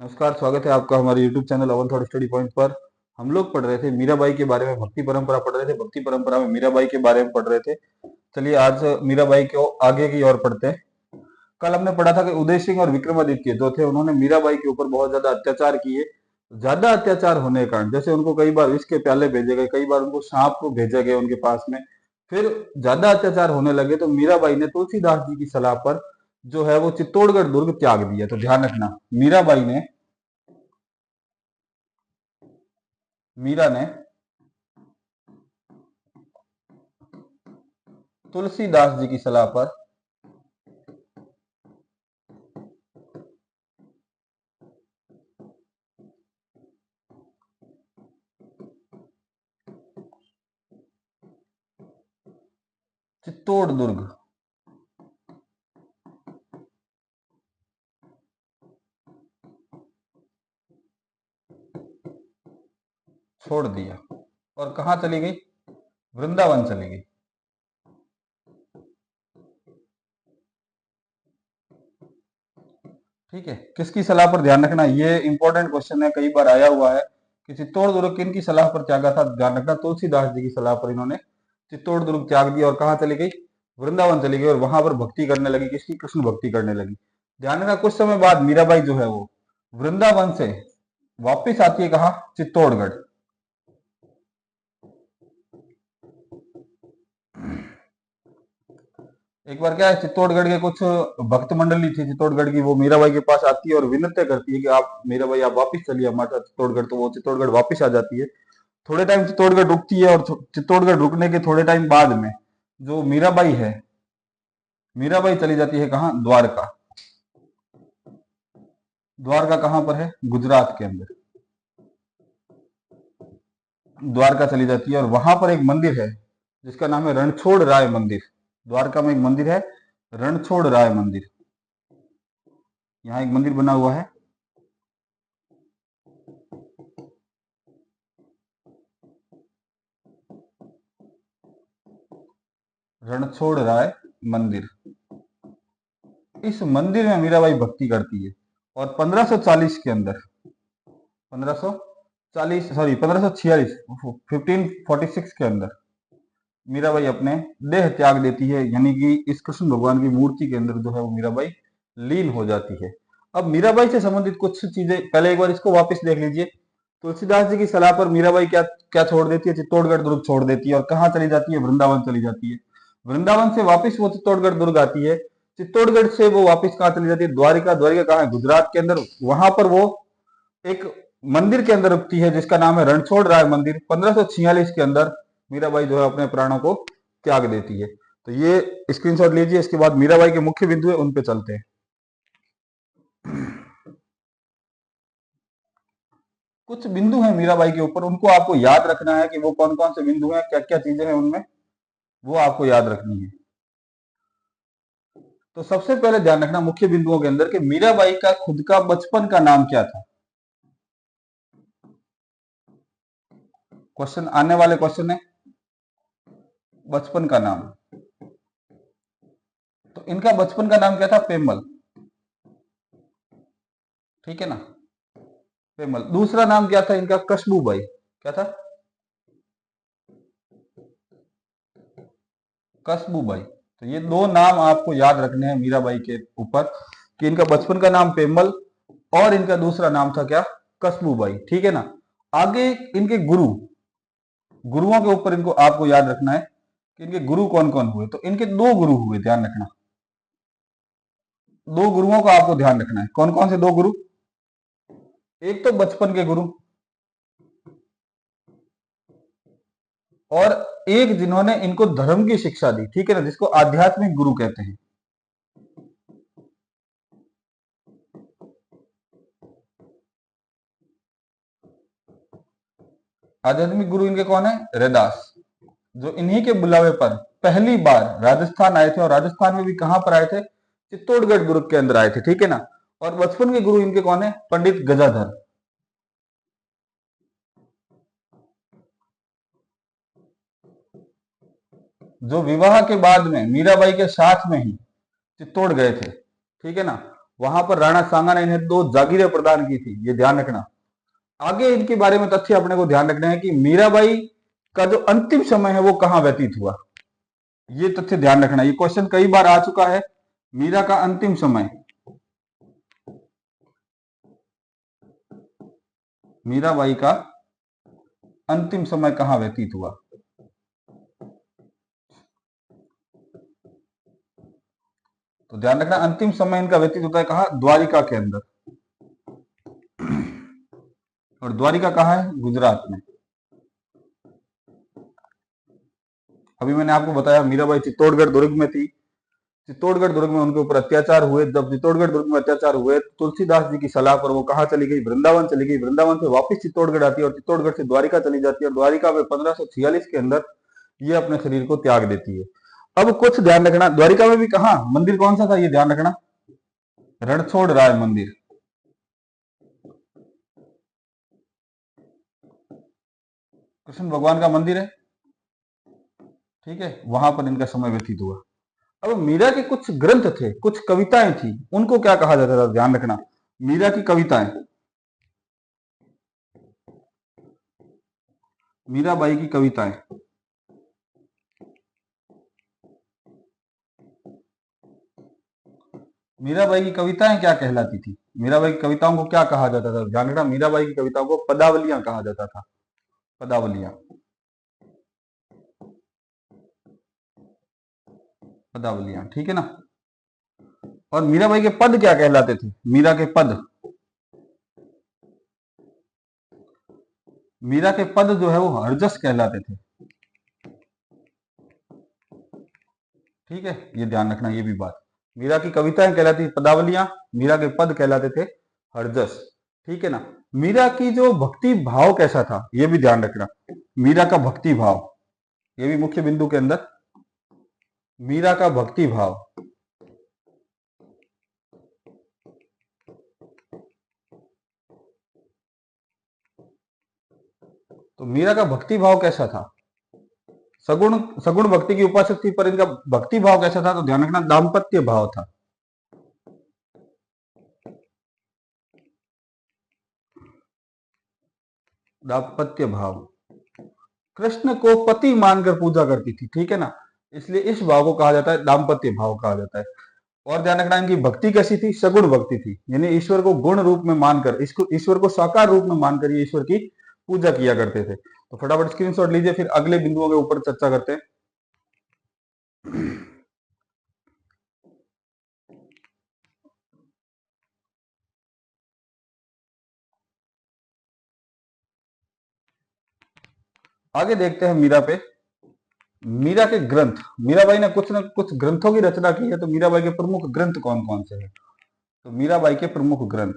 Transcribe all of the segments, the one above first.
नमस्कार, स्वागत है आपका हमारे YouTube चैनल अवन थॉट स्टडी पॉइंट पर। हम लोग पढ़ रहे थे मीराबाई के बारे में, भक्ति परंपरा पढ़ रहे थे। भक्ति परंपरा में मीराबाई के बारे में पढ़ रहे थे। चलिए आज मीराबाई को आगे की ओर पढ़ते हैं। कल हमने पढ़ा था कि उदय सिंह और विक्रमादित्य जो थे उन्होंने मीराबाई के ऊपर बहुत ज्यादा अत्याचार किए। ज्यादा अत्याचार होने के कारण जैसे उनको कई बार विष के प्याले भेजे गए, कई बार उनको सांप को भेजा गया उनके पास में। फिर ज्यादा अत्याचार होने लगे तो मीराबाई ने तुलसीदास जी की सलाह पर जो है वो चित्तौड़गढ़ दुर्ग त्याग दिया। तो ध्यान रखना, मीरा ने तुलसीदास जी की सलाह पर चित्तौड़ दुर्ग छोड़ दिया और कहां चली गई? वृंदावन चली गई। ठीक है, किसकी सलाह पर? ध्यान रखना, ये इंपॉर्टेंट क्वेश्चन है, कई बार आया हुआ है कि चित्तौड़ दुर्ग किन की सलाह पर त्यागा था। ध्यान रखना, तुलसीदास जी की सलाह पर इन्होंने चित्तौड़ दुर्ग त्याग दिया और कहां चली गई? वृंदावन चली गई और वहां पर भक्ति करने लगी। किसकी? कृष्ण भक्ति करने लगी। ध्यान रखना, कुछ समय बाद मीराबाई जो है वो वृंदावन से वापिस आती है। कहा? चित्तौड़गढ़। एक बार क्या है, चित्तौड़गढ़ के कुछ भक्त मंडली थी चित्तौड़गढ़ की, वो मीराबाई के पास आती है और विनती करती है कि आप मीराबाई आप वापिस चलिए हमारे साथ चित्तौड़गढ़। तो वो चित्तौड़गढ़ वापिस आ जाती है। थोड़े टाइम चित्तौड़गढ़ रुकती है और चित्तौड़गढ़ रुकने के थोड़े टाइम बाद में जो मीराबाई है, मीराबाई चली जाती है कहाँ? द्वारका। द्वारका कहाँ पर है? गुजरात के अंदर। द्वारका चली जाती है और वहां पर एक मंदिर है जिसका नाम है रणछोड़ राय मंदिर। द्वारका में एक मंदिर है, रणछोड़ राय मंदिर। यहाँ एक मंदिर बना हुआ है, रणछोड़ राय मंदिर। इस मंदिर में मीराबाई भक्ति करती है और 1540 के अंदर 1546 1546 के अंदर मीराबाई अपने देह त्याग देती है, यानी कि इस कृष्ण भगवान की मूर्ति के अंदर जो है वो मीराबाई लीन हो जाती है। अब मीराबाई से संबंधित कुछ चीजें पहले एक बार इसको वापस देख लीजिए। तुलसीदास जी की सलाह पर मीराबाई क्या क्या छोड़ देती है? चित्तौड़गढ़ दुर्ग छोड़ देती है और कहाँ चली जाती है? वृंदावन चली जाती है। वृंदावन से वापस वो चित्तौड़गढ़ दुर्ग आती है। चित्तौड़गढ़ से वो वापस कहाँ चली जाती है? द्वारिका। द्वारिका कहाँ है? गुजरात के अंदर। वहां पर वो एक मंदिर के अंदर रुकती है जिसका नाम है रणछोड़ राय मंदिर। 1546 के अंदर मीराबाई जो है अपने प्राणों को त्याग देती है। तो ये स्क्रीनशॉट लीजिए। इसके बाद मीराबाई के मुख्य बिंदु है उन पे चलते हैं। कुछ बिंदु हैं मीराबाई के ऊपर, उनको आपको याद रखना है कि वो कौन कौन से बिंदु हैं, क्या क्या चीजें हैं उनमें, वो आपको याद रखनी है। तो सबसे पहले ध्यान रखना मुख्य बिंदुओं के अंदर कि मीराबाई का खुद का बचपन का नाम क्या था। क्वेश्चन आने वाले क्वेश्चन है बचपन का नाम। तो इनका बचपन का नाम क्या था? पेमल। ठीक है ना, पेमल। दूसरा नाम क्या था इनका? कशबूबाई। क्या था? कशबूबाई। तो ये दो नाम आपको याद रखने हैं मीराबाई के ऊपर कि इनका बचपन का नाम पेमल और इनका दूसरा नाम था क्या? कशबूबाई। ठीक है ना। आगे इनके गुरु, गुरुओं के ऊपर इनको आपको याद रखना है कि इनके गुरु कौन कौन हुए। तो इनके दो गुरु हुए, ध्यान रखना। दो गुरुओं का आपको ध्यान रखना है। कौन कौन से दो गुरु? एक तो बचपन के गुरु और एक जिन्होंने इनको धर्म की शिक्षा दी। ठीक है ना, जिसको आध्यात्मिक गुरु कहते हैं। आध्यात्मिक गुरु इनके कौन है? रैदास, जो इन्हीं के बुलावे पर पहली बार राजस्थान आए थे। और राजस्थान में भी कहां पर आए थे? चित्तौड़गढ़ दुर्ग के अंदर आए थे। ठीक है ना। और बचपन के गुरु इनके कौन है? पंडित गजाधर। जो विवाह के बाद में मीराबाई के साथ में ही चित्तौड़ गए थे। ठीक है ना। वहां पर राणा सांगा ने इन्हें 2 जागीरें प्रदान की थी, ये ध्यान रखना। आगे इनके बारे में तथ्य अपने को ध्यान रखना है कि मीराबाई का जो अंतिम समय है वो कहां व्यतीत हुआ, ये तथ्य ध्यान रखना। ये क्वेश्चन कई बार आ चुका है। मीरा का अंतिम समय, मीराबाई का अंतिम समय कहां व्यतीत हुआ? तो ध्यान रखना, अंतिम समय इनका व्यतीत होता है कहां? द्वारिका के अंदर। और द्वारिका कहां है? गुजरात में। अभी मैंने आपको बताया मीराबाई चित्तौड़गढ़ दुर्ग में थी। चित्तौड़गढ़ दुर्ग में उनके ऊपर अत्याचार हुए। जब चित्तौड़गढ़ दुर्ग में अत्याचार हुए तो तुलसीदास जी की सलाह पर वो कहां चली गई? वृंदावन चली गई। वृंदावन से वापस चित्तौड़गढ़ आती है और चित्तौड़गढ़ से द्वारिका चली जाती है और द्वारिका में 1546 के अंदर ये अपने शरीर को त्याग देती है। अब कुछ ध्यान रखना, द्वारिका में भी कहा मंदिर कौन सा था, ये ध्यान रखना, रणछोड़ राय मंदिर। कृष्ण भगवान का मंदिर है, ठीक है, वहां पर इनका समय व्यतीत हुआ। अब मीरा के कुछ ग्रंथ थे, कुछ कविताएं थी, उनको क्या कहा जाता था? ध्यान रखना, मीरा की कविताएं, मीराबाई की कविताएं, मीराबाई की कविताएं क्या कहलाती थी? मीराबाई की कविताओं को क्या कहा जाता था? ध्यान रखना, मीराबाई की कविताओं को पदावलियां कहा जाता था। पदावलियां, पदावलियां, ठीक है ना। और मीराबाई के पद क्या कहलाते थे? मीरा के पद, मीरा के पद जो है वो हरजस कहलाते थे, ठीक है, ये ध्यान रखना, ये भी बात। मीरा की कविताएं कहलाती थी पदावलियां, मीरा के पद कहलाते थे हरजस, ठीक है ना। मीरा की जो भक्ति भाव कैसा था, ये भी ध्यान रखना। मीरा का भक्ति भाव, ये भी मुख्य बिंदु के अंदर, मीरा का भक्ति भाव, तो मीरा का भक्ति भाव कैसा था? सगुण, सगुण भक्ति की उपासक थी, पर इनका भक्ति भाव कैसा था? तो ध्यान रखना, दाम्पत्य भाव था। दाम्पत्य भाव, कृष्ण को पति मानकर पूजा करती थी, ठीक है ना, इसलिए इस भाव को कहा जाता है दाम्पत्य भाव कहा जाता है। और ध्यान रखना, इनकी भक्ति कैसी थी? सगुण भक्ति थी, यानी ईश्वर को गुण रूप में मानकर, इसको ईश्वर को साकार रूप में मानकर ये ईश्वर की पूजा किया करते थे। तो फटाफट स्क्रीनशॉट लीजिए, फिर अगले बिंदुओं के ऊपर चर्चा करते हैं। आगे देखते हैं मीरा पे, मीरा के ग्रंथ। मीराबाई ने कुछ न कुछ ग्रंथों की रचना की है, तो मीराबाई के प्रमुख ग्रंथ कौन कौन से हैं? तो मीराबाई के प्रमुख ग्रंथ,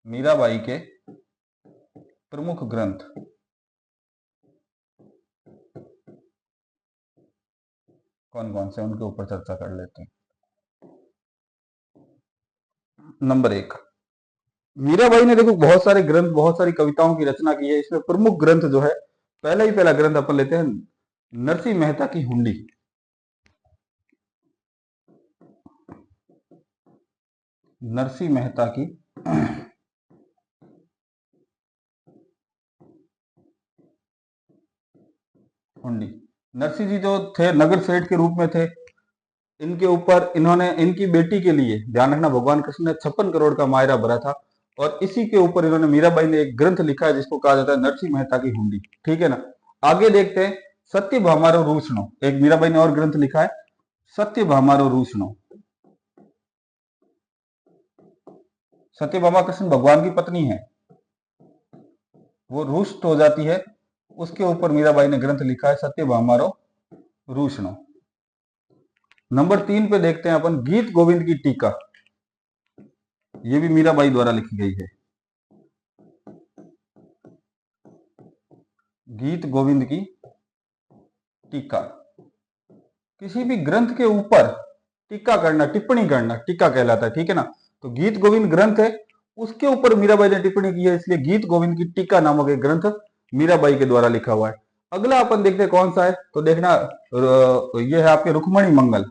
मीराबाई के प्रमुख ग्रंथ कौन कौन से, उनके ऊपर चर्चा कर लेते हैं। नंबर 1, मीराबाई ने देखो बहुत सारे ग्रंथ, बहुत सारी कविताओं की रचना की है। इसमें प्रमुख ग्रंथ जो है, पहला ग्रंथ अपन लेते हैं नरसिंह मेहता की हुंडी। नरसिंह मेहता की हुंडी। नरसिंह जी जो थे नगर सेठ के रूप में थे, इनके ऊपर इन्होंने इनकी बेटी के लिए, ध्यान रखना, भगवान कृष्ण ने 56 करोड़ का मायरा भरा था, और इसी के ऊपर इन्होंने, मीराबाई ने एक ग्रंथ लिखा है जिसको कहा जाता है नरसिंह मेहता की हुंडी, ठीक है ना। आगे देखते हैं सत्यभामारो रूसनो, एक मीराबाई ने और ग्रंथ लिखा है सत्यभामारो रूसनो। सत्यभामा कृष्ण भगवान की पत्नी है, वो रुष्ट हो जाती है, उसके ऊपर मीराबाई ने ग्रंथ लिखा है सत्यभामारो रूसनो। नंबर 3 पे देखते हैं अपन गीत गोविंद की टीका, ये भी मीराबाई द्वारा लिखी गई है। गीत गोविंद की टीका, किसी भी ग्रंथ के ऊपर टीका करना, टिप्पणी करना, टीका कहलाता है, ठीक है ना। तो गीत गोविंद ग्रंथ है, उसके ऊपर मीराबाई ने टिप्पणी की है, इसलिए गीत गोविंद की टीका नामक एक ग्रंथ मीराबाई के द्वारा लिखा हुआ है। अगला अपन देखते हैं कौन सा है, तो देखना ये है आपके रुक्मणी मंगल।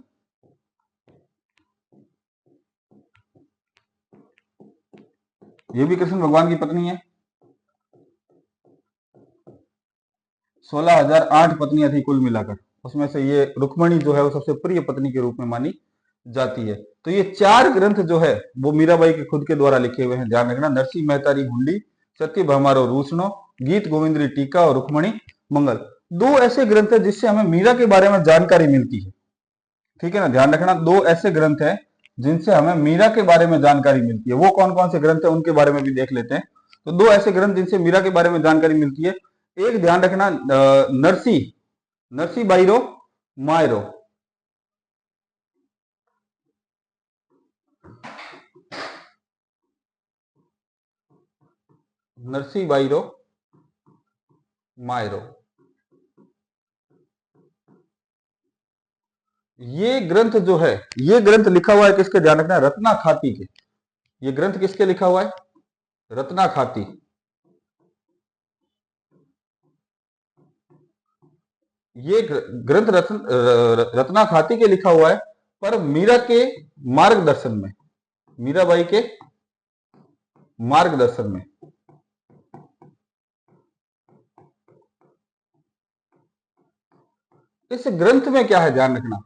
ये भी कृष्ण भगवान की पत्नी है। 16,008 पत्नियां थी कुल मिलाकर, उसमें से ये रुक्मणी जो है वो सबसे प्रिय पत्नी के रूप में मानी जाती है। तो ये चार ग्रंथ जो है वो मीराबाई के खुद के द्वारा लिखे हुए हैं, ध्यान रखना। नरसिंह मेहता री हुंडी, सत्यभामारो रूसनो, गीत गोविंद टीका और रुक्मणी मंगल, दो ऐसे ग्रंथ है जिससे हमें मीरा के बारे में जानकारी मिलती है। ठीक है ना, ध्यान रखना, दो ऐसे ग्रंथ हैं जिनसे हमें मीरा के बारे में जानकारी मिलती है। वो कौन कौन से ग्रंथ है उनके बारे में भी देख लेते हैं। तो दो ऐसे ग्रंथ जिनसे मीरा के बारे में जानकारी मिलती है, एक ध्यान रखना नरसी नरसी बाईरो मायरो, नरसी बाईरो मायरो, ये ग्रंथ जो है, ये ग्रंथ लिखा हुआ है किसके, ध्यान रखना, रत्ना खाती के। ये ग्रंथ किसके लिखा हुआ है, रत्ना खाती। ये ग्रंथ रत्ना खाती के लिखा हुआ है, पर मीरा के मार्गदर्शन में, मीराबाई के मार्गदर्शन में। इस ग्रंथ में क्या है, ध्यान रखना,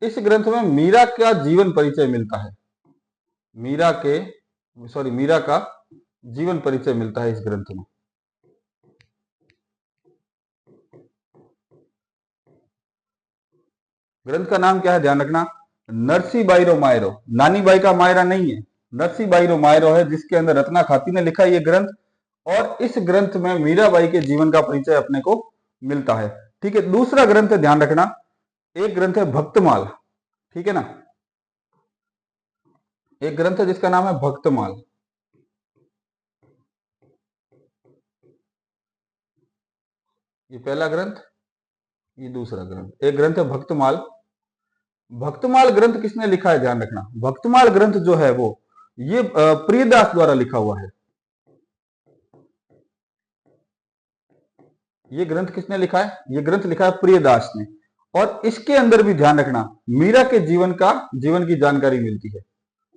इस ग्रंथ में मीरा का जीवन परिचय मिलता है। मीरा के मीरा का जीवन परिचय मिलता है इस ग्रंथ में। ग्रंथ का नाम क्या है, ध्यान रखना, नरसी बाईरो मायरो। नानी बाई का मायरा नहीं है, नरसी बाईरो मायरो है, जिसके अंदर रत्ना खाती ने लिखा ये ग्रंथ। और इस ग्रंथ में मीराबाई के जीवन का परिचय अपने को मिलता है। ठीक है, दूसरा ग्रंथ है, ध्यान रखना, एक ग्रंथ है भक्तमाल। ठीक है ना, एक ग्रंथ है जिसका नाम है भक्तमाल। ये पहला ग्रंथ, ये दूसरा ग्रंथ। एक ग्रंथ है भक्तमाल। भक्तमाल ग्रंथ किसने लिखा है, ध्यान रखना, भक्तमाल ग्रंथ जो है वो ये प्रियदास द्वारा लिखा हुआ है। ये ग्रंथ किसने लिखा है, ये ग्रंथ लिखा है प्रियदास ने। और इसके अंदर भी ध्यान रखना, मीरा के जीवन की जानकारी मिलती है,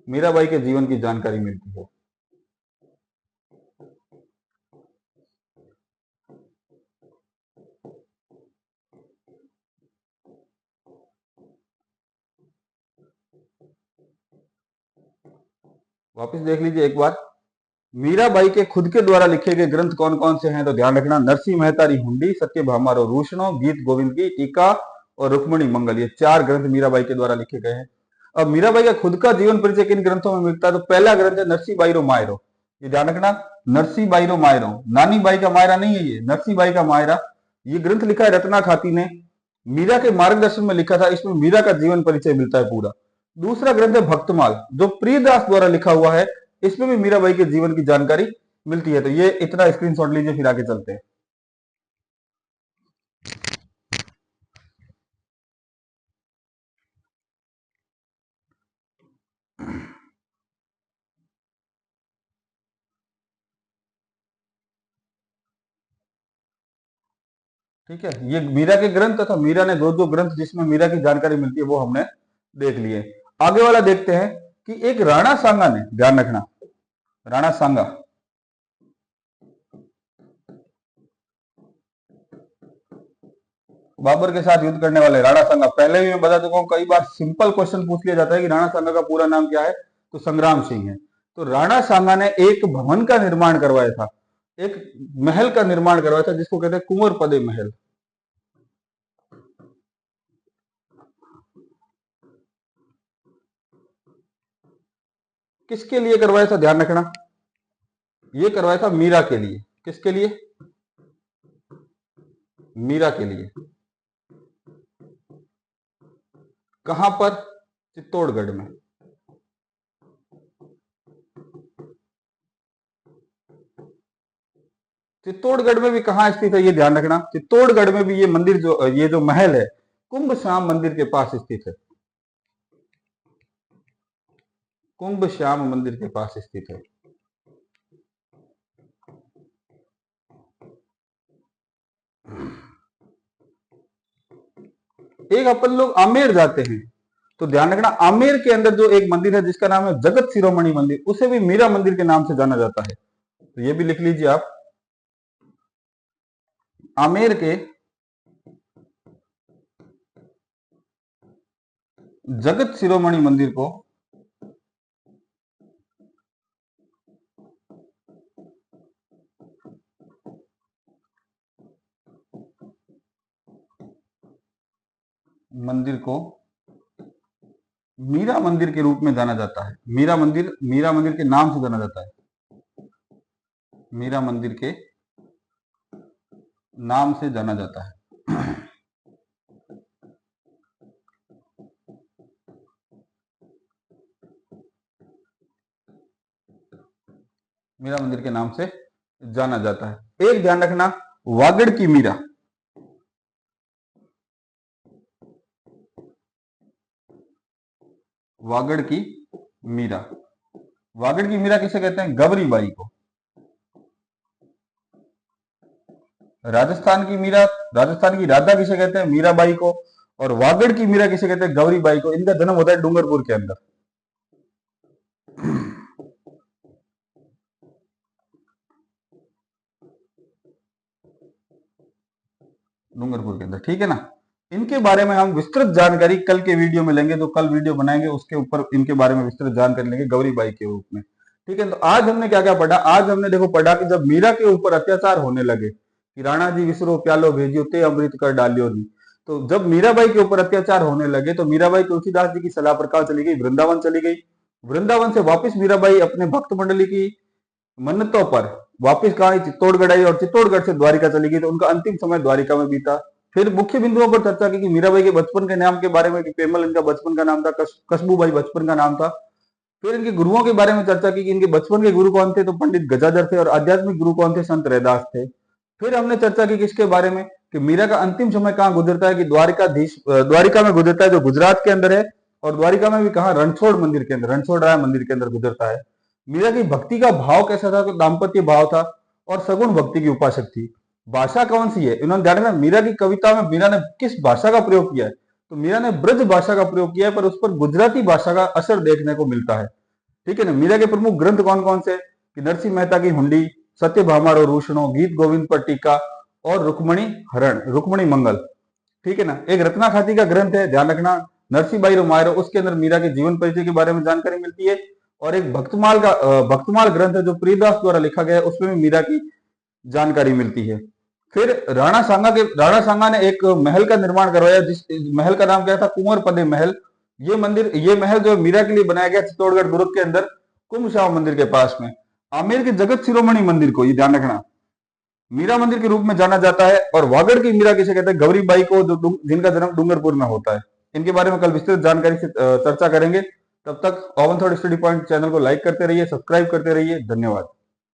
मीराबाई के जीवन की जानकारी मिलती है। वापस देख लीजिए एक बार, मीराबाई के खुद के द्वारा लिखे गए ग्रंथ कौन कौन से हैं, तो ध्यान रखना, नरसिंह मेहता री हुंडी, सत्यभामा रूषणो, गीत गोविंद की टीका और रुक्मणी मंगल, ये चार ग्रंथ मीराबाई के द्वारा लिखे गए हैं। अब मीराबाई का खुद का जीवन परिचय किन ग्रंथों में मिलता है, तो पहला ग्रंथ है नरसी बाईरो मायरो। ये ध्यान रखना, नरसी बाईरो मायरो, नानी बाई का मायरा नहीं है, ये नरसी बाई का मायरा। ये ग्रंथ लिखा है रत्ना खाती ने, मीरा के मार्गदर्शन में लिखा था। इसमें मीरा का जीवन परिचय मिलता है पूरा। दूसरा ग्रंथ है भक्तमाल, जो प्रियदास द्वारा लिखा हुआ है। इसमें भी मीराबाई के जीवन की जानकारी मिलती है। तो ये इतना स्क्रीनशॉट लीजिए, फिर आगे चलते हैं। ठीक है, ये मीरा के ग्रंथ था, मीरा ने दो दो ग्रंथ जिसमें मीरा की जानकारी मिलती है वो हमने देख लिए। आगे वाला देखते हैं कि एक राणा सांगा ने, ध्यान रखना, राणा सांगा, बाबर के साथ युद्ध करने वाले राणा सांगा। पहले भी मैं बता चुका हूं, कई बार सिंपल क्वेश्चन पूछ लिया जाता है कि राणा सांगा का पूरा नाम क्या है, तो संग्राम सिंह है। तो राणा सांगा ने एक भवन का निर्माण करवाया था, एक महल का निर्माण करवाया था, जिसको कहते हैं कुंवर पदे महल। किसके लिए करवाया था, ध्यान रखना, ये करवाया था मीरा के लिए। किसके लिए, मीरा के लिए। कहां पर, चित्तौड़गढ़ में। चित्तौड़गढ़ में भी कहां स्थित है, ये ध्यान रखना, चित्तौड़गढ़ में भी ये मंदिर ये जो महल है, कुंभ श्याम मंदिर के पास स्थित है। कुंभ श्याम मंदिर के पास स्थित है। एक अपन लोग आमेर जाते हैं, तो ध्यान रखना आमेर के अंदर जो एक मंदिर है जिसका नाम है जगत शिरोमणि मंदिर, उसे भी मीरा मंदिर के नाम से जाना जाता है। तो ये भी लिख लीजिए आप, आमेर के जगत शिरोमणि मंदिर को मीरा मंदिर के रूप में जाना जाता है। मीरा मंदिर के नाम से जाना जाता है। मीरा मंदिर के नाम से जाना जाता है। मीरा मंदिर के नाम से जाना जाता है। एक ध्यान रखना, वागड़ की मीरा, वागड़ की मीरा, वागड़ की मीरा किसे कहते हैं? गवरी बाई को। राजस्थान की मीरा, राजस्थान की राधा किसे कहते हैं? मीराबाई को। और वागड़ की मीरा किसे कहते हैं? गौरी बाई को। इनका जन्म होता है डूंगरपुर के अंदर। डूंगरपुर के अंदर, ठीक है ना। इनके बारे में हम विस्तृत जानकारी कल के वीडियो में लेंगे, जो कल वीडियो बनाएंगे उसके ऊपर इनके बारे में विस्तृत जानकारी लेंगे गौरी बाई के रूप में, ठीक है। तो आज हमने क्या क्या पढ़ा? आज हमने देखो पढ़ा कि जब मीरा के ऊपर अत्याचार होने लगे कि राणा जी विसरो प्यालो भेजियो ते अमृत कर डालियो जी, तो जब मीराबाई के ऊपर अत्याचार होने लगे तो मीराबाई तुलसीदास जी की सलाह पर कहाँ चली गई? वृंदावन चली गई। वृंदावन से वापस मीराबाई अपने भक्त मंडली की मन्नतों पर वापस कहा? चित्तौड़गढ़ आई, और चित्तौड़गढ़ से द्वारिका चली गई। तो उनका अंतिम समय द्वारिका में बीता। फिर मुख्य बिंदुओं पर चर्चा की कि मीराबाई के बचपन के नाम के बारे में, कि पेमल इनका बचपन का नाम था, कशबूबाई बचपन का नाम था। फिर इनके गुरुओं के बारे में चर्चा की कि इनके बचपन के गुरु कौन थे? तो पंडित गजाधर थे। और आध्यात्मिक गुरु कौन थे? संत रैदास थे। फिर हमने चर्चा की किसके बारे में? कि मीरा का अंतिम समय कहाँ गुजरता है? कि द्वारिका में गुजरता है, जो गुजरात के अंदर है। और द्वारिका में भी कहा? रणछोड़ मंदिर के अंदर, रणछोड़ राय मंदिर के अंदर गुजरता है। मीरा की भक्ति का भाव कैसा था? तो दाम्पत्य भाव था और सगुण भक्ति की उपासक थी। भाषा कौन सी है? इन्होंने ध्यान रखना, मीरा की कविता में मीरा ने किस भाषा का प्रयोग किया है? तो मीरा ने ब्रज भाषा का प्रयोग किया है, पर उस पर गुजराती भाषा का असर देखने को मिलता है, ठीक है ना। मीरा के प्रमुख ग्रंथ कौन कौन से? कि नरसिंह मेहता की हुंडी, सत्यभामा रूषणो, गीत गोविंद पर टीका और रुक्मणी मंगल, ठीक है ना। एक रत्ना खाती का ग्रंथ है, ध्यान रखना, नरसिंहबाई रो मायरो, उसके अंदर मीरा के जीवन परिचय के बारे में जानकारी मिलती है। और एक भक्तमाल ग्रंथ है जो प्रियदास द्वारा लिखा गया है, उसमें भी मीरा की जानकारी मिलती है। फिर राणा सांगा ने एक महल का निर्माण करवाया, जिस महल का नाम क्या था? कुंवर पदे महल। ये महल जो मीरा के लिए बनाया गया चित्तौड़गढ़ दुर्ग के अंदर, कुंभशाह मंदिर के पास में। आमेर के जगत शिरोमणि मंदिर को, ये ध्यान रखना, मीरा मंदिर के रूप में जाना जाता है। और वागड़ की मीरा किसे कहते हैं? गौरी बाई को, जो जिनका जन्म डूंगरपुर में होता है। इनके बारे में कल विस्तृत जानकारी से चर्चा करेंगे। तब तक oven thought study point channel को लाइक करते रहिए, सब्सक्राइब करते रहिए। धन्यवाद।